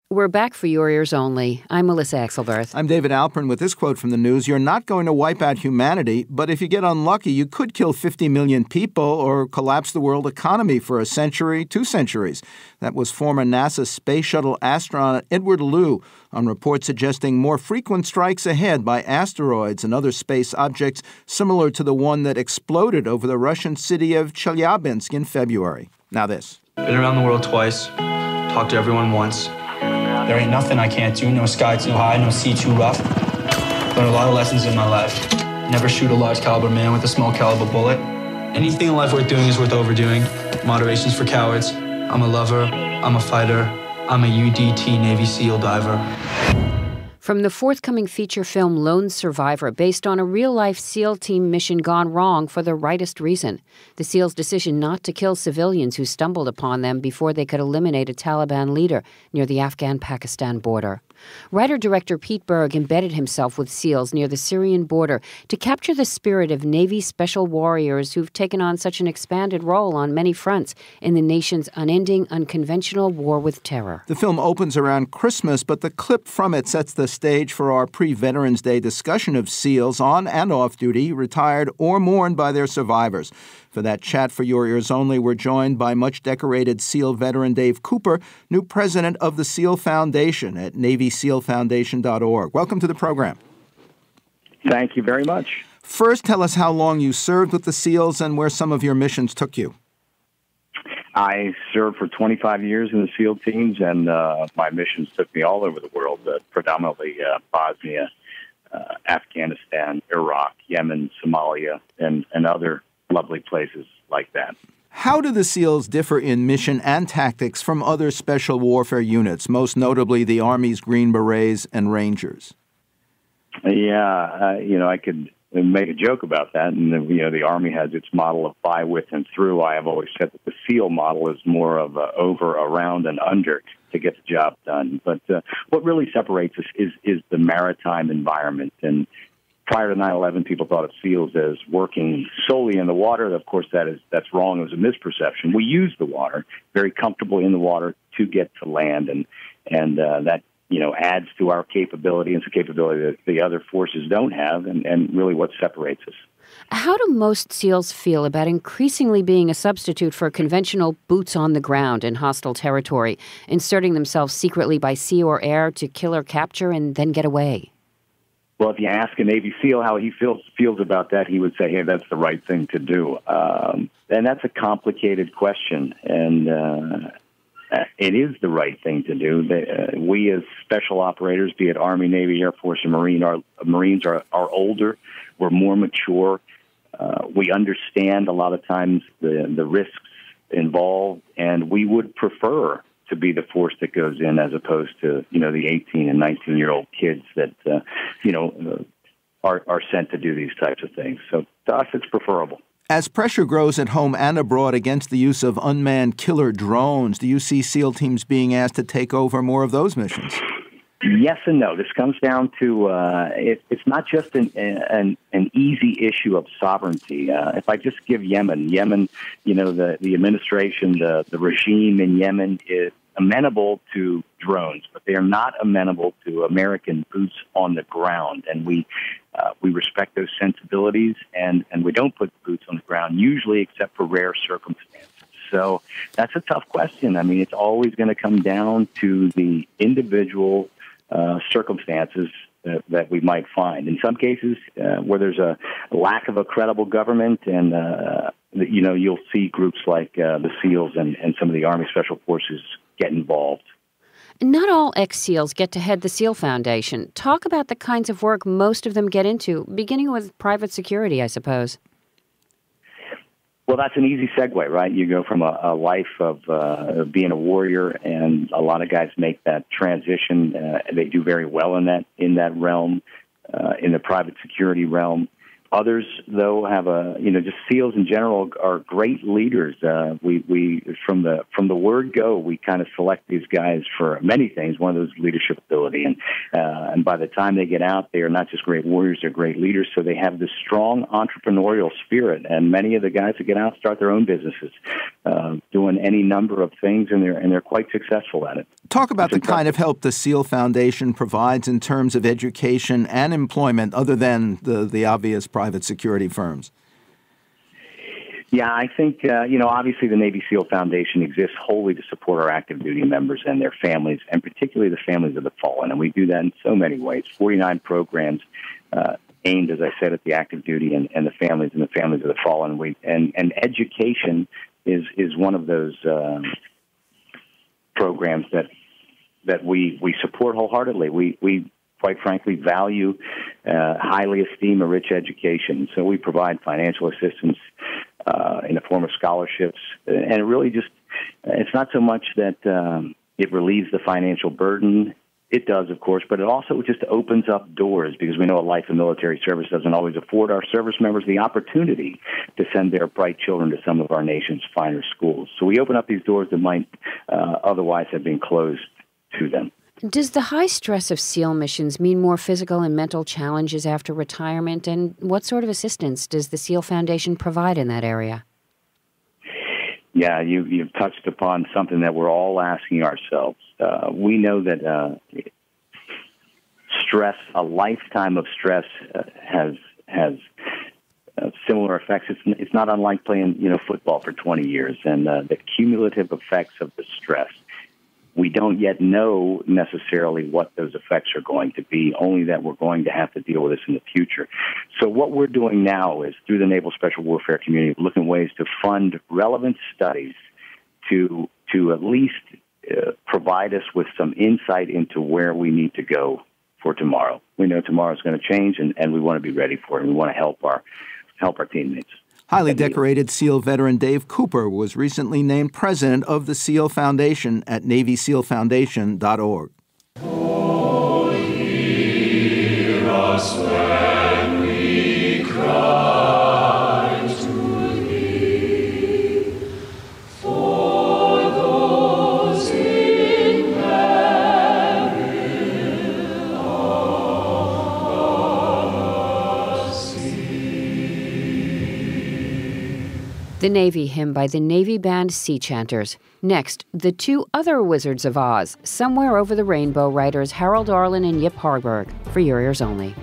We're back for your ears only. I'm Melissa Axelberth. I'm David Alpern with this quote from the news. You're not going to wipe out humanity, but if you get unlucky, you could kill 50 million people or collapse the world economy for a century, 2 centuries. That was former NASA Space Shuttle astronaut Edward Lu on reports suggesting more frequent strikes ahead by asteroids and other space objects similar to the one that exploded over the Russian city of Chelyabinsk in February. Now this. Been around the world twice, talked to everyone once. There ain't nothing I can't do, no sky too high, no sea too rough. Learned a lot of lessons in my life. Never shoot a large caliber man with a small caliber bullet. Anything in life worth doing is worth overdoing. Moderation's for cowards. I'm a lover, I'm a fighter, I'm a UDT Navy SEAL diver. From the forthcoming feature film Lone Survivor, based on a real-life SEAL team mission gone wrong for the rightest reason, the SEALs' decision not to kill civilians who stumbled upon them before they could eliminate a Taliban leader near the Afghan-Pakistan border. Writer-director Pete Berg embedded himself with SEALs near the Syrian border to capture the spirit of Navy special warriors who've taken on such an expanded role on many fronts in the nation's unending, unconventional war with terror. The film opens around Christmas, but the clip from it sets the stage for our pre-Veterans Day discussion of SEALs on and off duty, retired or mourned by their survivors. For that chat for your ears only, we're joined by much-decorated SEAL veteran Dave Cooper, new president of the SEAL Foundation at NavySealFoundation.org. Welcome to the program. Thank you very much. First, tell us how long you served with the SEALs and where some of your missions took you. I served for 25 years in the SEAL teams, and my missions took me all over the world, predominantly Bosnia, Afghanistan, Iraq, Yemen, Somalia, and other lovely places like that. How do the SEALs differ in mission and tactics from other special warfare units, most notably the Army's Green Berets and Rangers? Yeah, I could make a joke about that. And, the Army has its model of by, with, and through. I have always said that the SEAL model is more of a over, around, and under to get the job done. But what really separates us is the maritime environment. And prior to 9/11, people thought of SEALs as working solely in the water. Of course, that's wrong. It was a misperception. We use the water, very comfortable in the water to get to land, and that adds to our capability. It's a capability that the other forces don't have, and really what separates us. How do most SEALs feel about increasingly being a substitute for conventional boots on the ground in hostile territory, inserting themselves secretly by sea or air to kill or capture and then get away? Well, if you ask a Navy SEAL how he feels about that, he would say, hey, that's the right thing to do. And that's a complicated question, and it is the right thing to do. We as special operators, be it Army, Navy, Air Force, or Marines are older. We're more mature. We understand a lot of times the risks involved, and we would prefer to be the force that goes in as opposed to, the 18 and 19-year-old kids that, are sent to do these types of things. So to us, it's preferable. As pressure grows at home and abroad against the use of unmanned killer drones, do you see SEAL teams being asked to take over more of those missions? Yes and no. This comes down to it's not just an easy issue of sovereignty. If I just give Yemen, the administration, the regime in Yemen is amenable to drones, but they are not amenable to American boots on the ground. And we respect those sensibilities, and we don't put boots on the ground, usually except for rare circumstances. So that's a tough question. I mean, it's always going to come down to the individual circumstances that we might find. In some cases, where there's a lack of a credible government, and you'll see groups like the SEALs and some of the Army Special Forces get involved. Not all ex-SEALs get to head the SEAL Foundation. Talk about the kinds of work most of them get into, beginning with private security, I suppose. Well, that's an easy segue, right? You go from a life of being a warrior, and a lot of guys make that transition. They do very well in that realm, in the private security realm. Others, though, have just SEALs in general are great leaders. We from the word go, we kind of select these guys for many things. One of those is leadership ability, and by the time they get out, they are not just great warriors; they're great leaders. So they have this strong entrepreneurial spirit. And many of the guys that get out start their own businesses. doing any number of things, and they're quite successful at it. Talk about the kind of help the SEAL Foundation provides in terms of education and employment, other than the obvious private security firms. Yeah, I think, obviously the Navy SEAL Foundation exists wholly to support our active duty members and their families, and particularly the families of the fallen. And we do that in so many ways. 49 programs aimed, as I said, at the active duty and the families of the fallen. And education is one of those programs that we support wholeheartedly. We quite frankly value, highly esteem a rich education. So we provide financial assistance in the form of scholarships, and it really it's not so much that it relieves the financial burden. It does, of course, but it also just opens up doors, because we know a life of military service doesn't always afford our service members the opportunity to send their bright children to some of our nation's finer schools. So we open up these doors that might otherwise have been closed to them. Does the high stress of SEAL missions mean more physical and mental challenges after retirement? And what sort of assistance does the SEAL Foundation provide in that area? Yeah, you've touched upon something that we're all asking ourselves. We know that stress, a lifetime of stress, has similar effects. It's not unlike playing football for 20 years, and the cumulative effects of the stress. We don't yet know necessarily what those effects are going to be, only that we're going to have to deal with this in the future. So what we're doing now is, through the Naval Special Warfare community, looking at ways to fund relevant studies to at least provide us with some insight into where we need to go for tomorrow. We know tomorrow's going to change, and we want to be ready for it, and we want to help our teammates. Highly decorated SEAL veteran Dave Cooper was recently named president of the SEAL Foundation at NavySealFoundation.org. Oh, hear us when we cry to thee, for those in peril on the sea. The Navy hymn by the Navy Band Sea Chanters. Next, the two other Wizards of Oz, Somewhere Over the Rainbow writers Harold Arlen and Yip Harburg, for your ears only.